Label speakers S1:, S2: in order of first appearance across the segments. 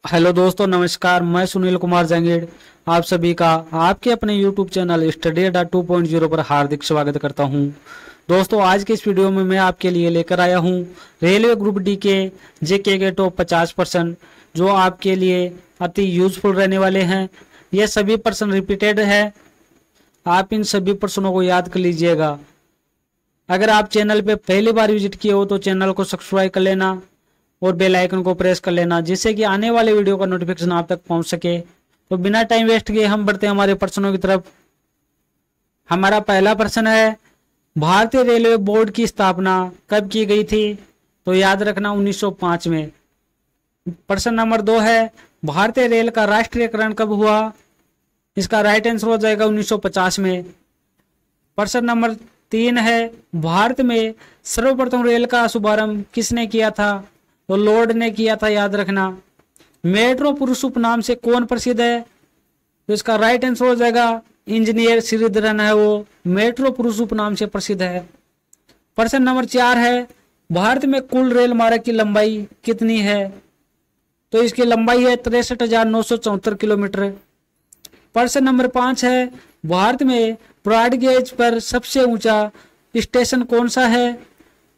S1: Hello दोस्तों, नमस्कार। मैं सुनील कुमार जंगीड़ आप सभी का आपके अपने यूट्यूब चैनल स्टडी अड्डा 2.0 पर हार्दिक स्वागत करता हूं। दोस्तों, आज के इस वीडियो में मैं आपके लिए लेकर आया हूं रेलवे ग्रुप डी के जेके के टॉप 50% जो आपके लिए अति यूजफुल रहने वाले हैं। ये सभी प्रश्न रिपीटेड है, आप इन सभी प्रश्नों को याद कर लीजिएगा। अगर आप चैनल पे पहली बार विजिट किए हो तो चैनल को सब्सक्राइब कर लेना और बेल आइकन को प्रेस कर लेना, जिससे कि आने वाले वीडियो का नोटिफिकेशन आप तक पहुंच सके। तो बिना टाइम वेस्ट किए हम बढ़ते हैं हमारे प्रश्नों की तरफ। हमारा पहला प्रश्न है, भारतीय रेलवे बोर्ड की स्थापना कब की गई थी? तो याद रखना 1905 में। प्रश्न नंबर 2 है, भारतीय रेल का राष्ट्रीयकरण कब हुआ? इसका राइट आंसर हो जाएगा 1950 में। प्रश्न नंबर 3 है, भारत में सर्वप्रथम रेल का शुभारंभ किसने किया था? तो लॉर्ड ने किया था, याद रखना। मेट्रो पुरुष उपनाम से कौन प्रसिद्ध है? तो इसका राइट आंसर हो जाएगा इंजीनियर श्रीधरन है, वो मेट्रो पुरुष उपनाम से प्रसिद्ध है। प्रश्न नंबर 4 है, भारत में कुल रेल मार्ग की लंबाई कितनी है? तो इसकी लंबाई है 63,974 किलोमीटर। प्रश्न नंबर 5 है, भारत में ब्रॉड गेज पर सबसे ऊंचा स्टेशन कौन सा है?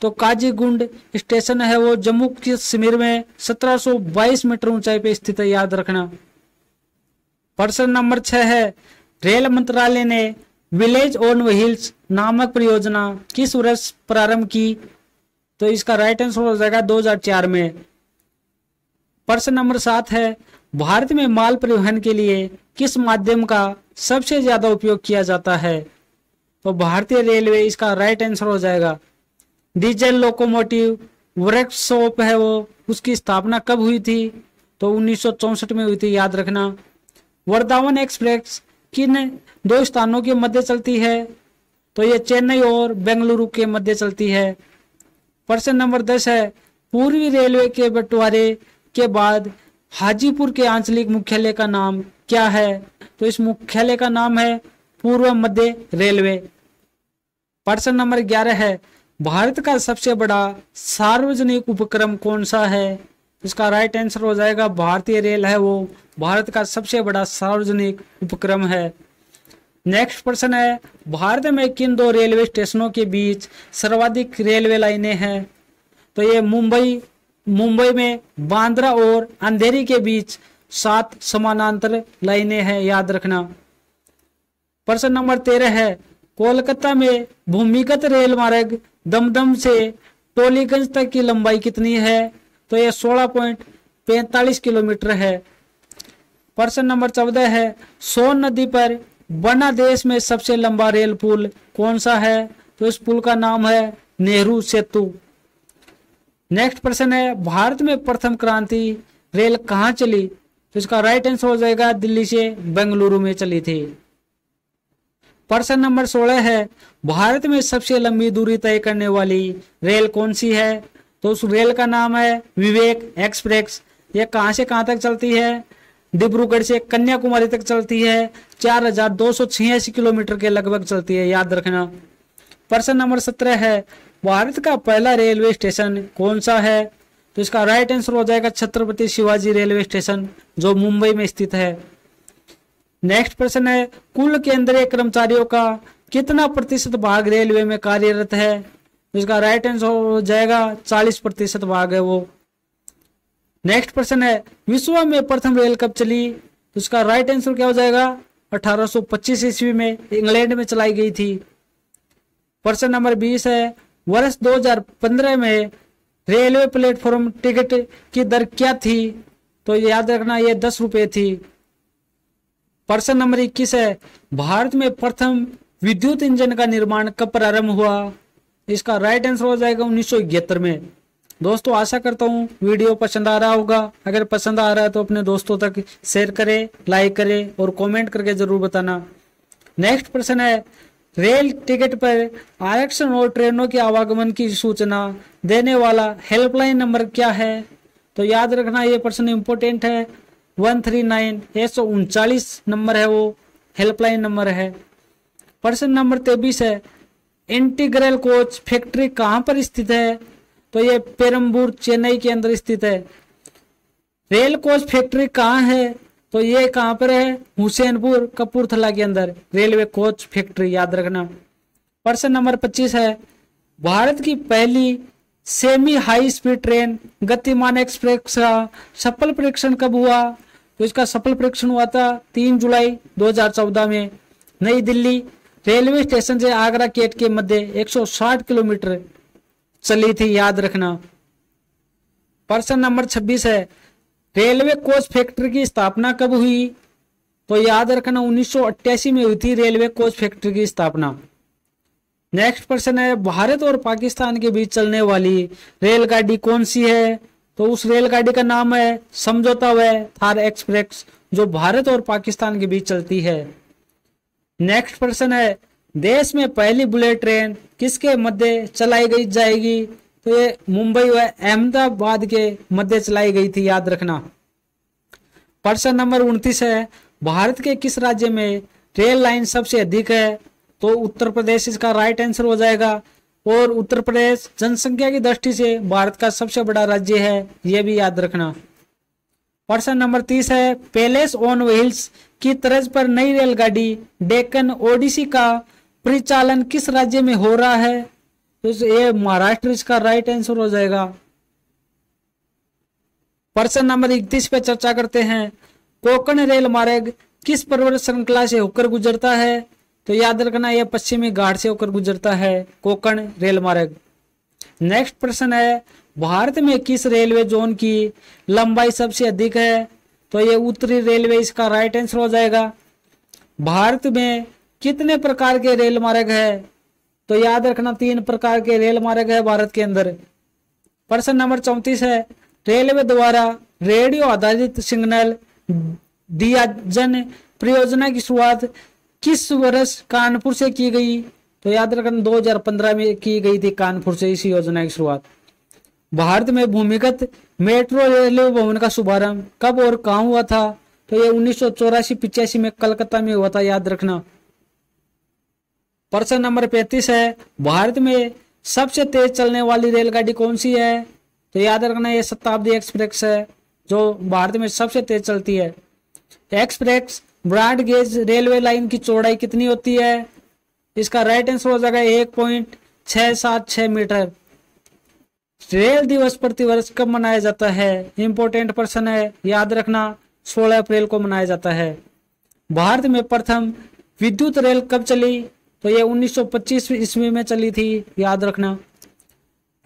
S1: तो काजीगुंड स्टेशन है, वो जम्मू कश्मीर में 1722 मीटर ऊंचाई पे स्थित है, याद रखना। प्रश्न नंबर 6 है, रेल मंत्रालय ने विलेज ऑन व्हील्स नामक परियोजना किस वर्ष प्रारंभ की? तो इसका राइट आंसर हो जाएगा 2004 में। प्रश्न नंबर 7 है, भारत में माल परिवहन के लिए किस माध्यम का सबसे ज्यादा उपयोग किया जाता है? तो भारतीय रेलवे इसका राइट आंसर हो जाएगा। डीजल लोकोमोटिव वर्कशॉप है, वो उसकी स्थापना कब हुई थी? तो 1964 में हुई थी, याद रखना। वृंदावन एक्सप्रेस किन दो स्थानों के मध्य चलती है? तो ये चेन्नई और बेंगलुरु के मध्य चलती है। प्रश्न नंबर 10 है, पूर्वी रेलवे के बंटवारे के बाद हाजीपुर के आंचलिक मुख्यालय का नाम क्या है? तो इस मुख्यालय का नाम है पूर्व मध्य रेलवे। प्रश्न नंबर 11 है, भारत का सबसे बड़ा सार्वजनिक उपक्रम कौन सा है? इसका राइट आंसर हो जाएगा भारतीय रेल है, वो भारत का सबसे बड़ा सार्वजनिक उपक्रम है। नेक्स्ट प्रश्न है, भारत में किन दो रेलवे स्टेशनों के बीच सर्वाधिक रेलवे लाइनें हैं? तो ये मुंबई में बांद्रा और अंधेरी के बीच 7 समानांतर लाइनें हैं, याद रखना। प्रश्न नंबर 13 है, कोलकाता में भूमिगत रेल मार्ग दमदम से टोलीगंज तक की लंबाई कितनी है? तो यह 16.45 किलोमीटर है। प्रश्न नंबर 14 है, सोन नदी पर बना देश में सबसे लंबा रेल पुल कौन सा है? तो इस पुल का नाम है नेहरू सेतु। नेक्स्ट प्रश्न है, भारत में प्रथम क्रांति रेल कहाँ चली? तो इसका राइट आंसर हो जाएगा दिल्ली से बेंगलुरु में चली थी। प्रश्न नंबर 16 है, भारत में सबसे लंबी दूरी तय करने वाली रेल कौन सी है? तो उस रेल का नाम है विवेक एक्सप्रेस। यह कहां से कहां तक चलती है? डिब्रूगढ़ से कन्याकुमारी तक चलती है, 4286 किलोमीटर के लगभग चलती है, याद रखना। प्रश्न नंबर 17 है, भारत का पहला रेलवे स्टेशन कौन सा है? तो इसका राइट आंसर हो जाएगा छत्रपति शिवाजी रेलवे स्टेशन, जो मुंबई में स्थित है। नेक्स्ट प्रश्न है, कुल केंद्रीय कर्मचारियों का कितना प्रतिशत भाग रेलवे में कार्यरत है? इसका राइट आंसर हो जाएगा 40% भाग है वो। नेक्स्ट प्रश्न है, विश्व में प्रथम रेल कब चली? तो इसका राइट आंसर क्या हो जाएगा 1825 ईस्वी में इंग्लैंड में चलाई गई थी। प्रश्न नंबर 20 है, वर्ष 2015 में रेलवे प्लेटफॉर्म टिकट की दर क्या थी? तो याद रखना ये 10 रुपए थी। प्रश्न नंबर 21 है, भारत में प्रथम विद्युत इंजन का निर्माण कब प्रारंभ हुआ? इसका राइट आंसर हो जाएगा 1971 में। दोस्तों, आशा करता हूँ वीडियो पसंद आ रहा होगा। अगर पसंद आ रहा है तो अपने दोस्तों तक शेयर करें, लाइक करें और कमेंट करके जरूर बताना। नेक्स्ट प्रश्न है, रेल टिकट पर आरक्षण और ट्रेनों के आवागमन की सूचना देने वाला हेल्पलाइन नंबर क्या है? तो याद रखना ये प्रश्न इंपोर्टेंट है, 139 नंबर है, वो हेल्पलाइन नंबर है। प्रश्न नंबर 23 है, इंटीग्रल कोच फैक्ट्री कहाँ पर स्थित है? तो ये पेरम्बूर चेन्नई के अंदर स्थित है। रेल कोच फैक्ट्री कहाँ है? तो ये कहाँ पर है? हुसैनपुर कपूरथला के अंदर रेलवे कोच फैक्ट्री, याद रखना। प्रश्न नंबर 25 है, भारत की पहली सेमी हाई स्पीड ट्रेन गतिमान एक्सप्रेस का सफल परीक्षण कब हुआ? तो इसका सफल परीक्षण हुआ था 3 जुलाई 2014 में नई दिल्ली रेलवे स्टेशन से आगरा गेट के मध्य 160 किलोमीटर चली थी, याद रखना। प्रश्न नंबर 26 है, रेलवे कोच फैक्ट्री की स्थापना कब हुई? तो याद रखना 1988 में हुई थी रेलवे कोच फैक्ट्री की स्थापना। नेक्स्ट प्रश्न है, भारत और पाकिस्तान के बीच चलने वाली रेलगाड़ी कौन सी है? तो उस रेलगाड़ी का नाम है समझौता व थार एक्सप्रेस, जो भारत और पाकिस्तान के बीच चलती है। नेक्स्ट प्रश्न है, देश में पहली बुलेट ट्रेन किसके मध्य चलाई जाएगी? तो ये मुंबई व अहमदाबाद के मध्य चलाई गई थी, याद रखना। प्रश्न नंबर 29 है, भारत के किस राज्य में रेल लाइन सबसे अधिक है? तो उत्तर प्रदेश इसका राइट आंसर हो जाएगा। और उत्तर प्रदेश जनसंख्या की दृष्टि से भारत का सबसे बड़ा राज्य है, यह भी याद रखना। प्रश्न नंबर 30 है, पैलेस ऑन व्हील्स की तर्ज पर नई रेलगाड़ी डेक्कन ओडिसी का परिचालन किस राज्य में हो रहा है? तो ये महाराष्ट्र इसका राइट आंसर हो जाएगा। प्रश्न नंबर 31 पे चर्चा करते हैं, कोंकण रेल मार्ग किस पर्वत श्रृंखला से होकर गुजरता है? तो याद रखना यह पश्चिमी घाट से होकर गुजरता है कोंकण रेल मार्ग। नेक्स्ट प्रश्न है, भारत में किस रेलवे जोन की लंबाई सबसे अधिक है? तो ये उत्तरी रेलवे इसका राइट आंसर हो जाएगा। भारत में कितने प्रकार के रेल मार्ग है? तो याद रखना 3 प्रकार के रेल मार्ग है भारत के अंदर। प्रश्न नंबर 34 है, रेलवे द्वारा रेडियो आधारित सिग्नल डियाजन परियोजना की शुरुआत किस वर्ष कानपुर से की गई? तो याद रखना 2015 में की गई थी कानपुर से इस योजना की शुरुआत। भारत में भूमिगत मेट्रो रेलवे भवन का शुभारंभ कब और कहां हुआ था? तो ये 1984-85 में कलकत्ता में हुआ था, याद रखना। प्रश्न नंबर 35 है, भारत में सबसे तेज चलने वाली रेलगाड़ी कौन सी है? तो याद रखना ये शताब्दी एक्सप्रेस है, जो भारत में सबसे तेज चलती है। Express broad gauge railway line की चौड़ाई कितनी होती है? इसका राइट आंसर हो जाएगा 1.676 मीटर। रेल दिवस प्रतिवर्ष कब मनाया जाता है? इंपॉर्टेंट प्रश्न है, याद रखना 16 अप्रैल को मनाया जाता है। भारत में प्रथम विद्युत रेल कब चली? तो ये 1925 ईस्वी में चली थी, याद रखना।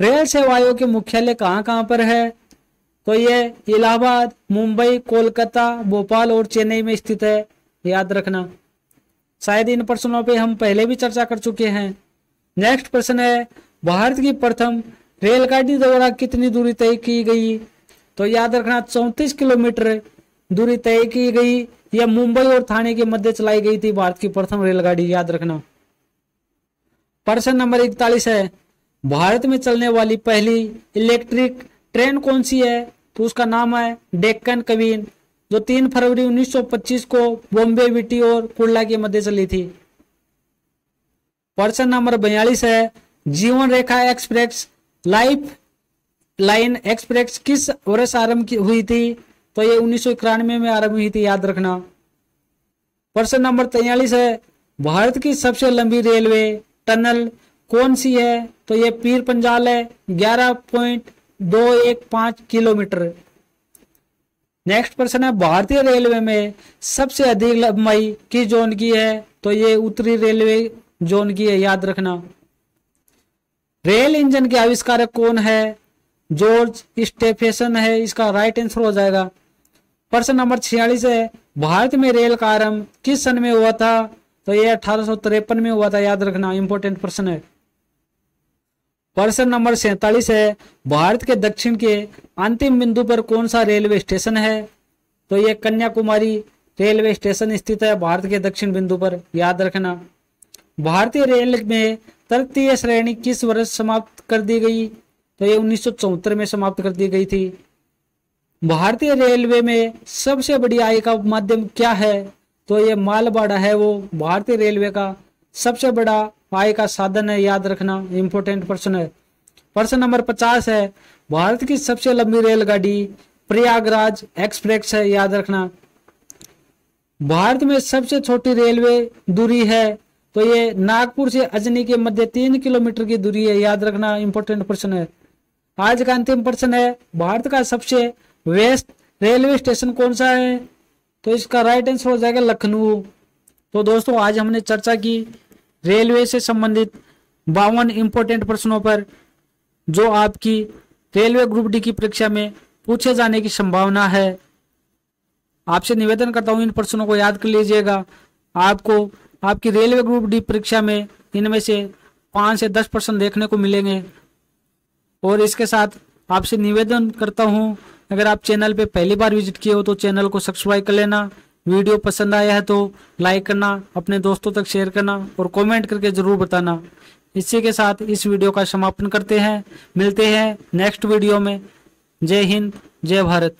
S1: रेल सेवाओं के मुख्यालय कहाँ कहाँ पर है? तो ये इलाहाबाद, मुंबई, कोलकाता, भोपाल और चेन्नई में स्थित है, याद रखना। शायद इन प्रश्नों पे हम पहले भी चर्चा कर चुके हैं। नेक्स्ट प्रश्न है, भारत की प्रथम रेलगाड़ी द्वारा कितनी दूरी तय की गई? तो याद रखना 34 किलोमीटर दूरी तय की गई। यह मुंबई और थाने के मध्य चलाई गई थी भारत की प्रथम रेलगाड़ी, याद रखना। प्रश्न नंबर 41 है, भारत में चलने वाली पहली इलेक्ट्रिक ट्रेन कौन सी है? तो उसका नाम है डेक्कन क्वीन, जो 3 फरवरी 1925 को बॉम्बे विटी और कुर्ला के मध्य चली थी। प्रश्न नंबर 42 है, जीवन रेखा एक्सप्रेस लाइफ लाइन एक्सप्रेस किस वर्ष आरंभ हुई थी? तो ये 1991 में आरंभ हुई थी, याद रखना। प्रश्न नंबर 43 है, भारत की सबसे लंबी रेलवे टनल कौन सी है? तो ये पीर पंजाल है, 11.215 किलोमीटर। नेक्स्ट प्रश्न है, भारतीय रेलवे में सबसे अधिक लंबाई किस जोन की है? तो ये उत्तरी रेलवे जोन की है, याद रखना। रेल इंजन के आविष्कारक कौन है? जॉर्ज स्टेफेसन है, इसका राइट आंसर हो जाएगा। प्रश्न नंबर 46 है, भारत में रेल का आरंभ किस सन में हुआ था? तो ये 1853 में हुआ था, याद रखना। इंपॉर्टेंट प्रश्न है। प्रश्न नंबर 47 है, भारत के दक्षिण के अंतिम बिंदु पर कौन सा रेलवे स्टेशन है? तो ये कन्याकुमारी रेलवे स्टेशन स्थित है भारत के दक्षिण बिंदु पर, याद रखना। भारतीय रेल में तृतीय श्रेणी किस वर्ष समाप्त कर दी गई? तो ये 1974 में समाप्त कर दी गई थी। भारतीय रेलवे में सबसे बड़ी आय का माध्यम क्या है? तो ये मालभाड़ा है, वो भारतीय रेलवे का सबसे बड़ा आय का साधन है, याद रखना। इंपोर्टेंट प्रश्न है। प्रश्न नंबर 50 है, भारत की सबसे लंबी रेलगाड़ी प्रयागराज एक्सप्रेस है, याद रखना। भारत में सबसे छोटी रेलवे दूरी है तो ये नागपुर से अजनी के मध्य 3 किलोमीटर की दूरी है, याद रखना, इंपॉर्टेंट प्रश्न है। आज का अंतिम प्रश्न है, भारत का सबसे वेस्ट रेलवे स्टेशन कौन सा है? तो इसका राइट आंसर हो जाएगा लखनऊ। तो दोस्तों आज हमने चर्चा की रेलवे से संबंधित 52 इंपॉर्टेंट प्रश्नों पर जो आपकी रेलवे ग्रुप डी की परीक्षा में पूछे जाने की संभावना है। आपसे निवेदन करता हूं इन प्रश्नों को याद कर लीजिएगा। आपको आपकी रेलवे ग्रुप डी परीक्षा में इनमें से 5 से 10 प्रश्न देखने को मिलेंगे। और इसके साथ आपसे निवेदन करता हूं, अगर आप चैनल पे पहली बार विजिट किए हो तो चैनल को सब्सक्राइब कर लेना। वीडियो पसंद आया है तो लाइक करना, अपने दोस्तों तक शेयर करना और कमेंट करके जरूर बताना। इसी के साथ इस वीडियो का समापन करते हैं। मिलते हैं नेक्स्ट वीडियो में। जय हिंद, जय भारत।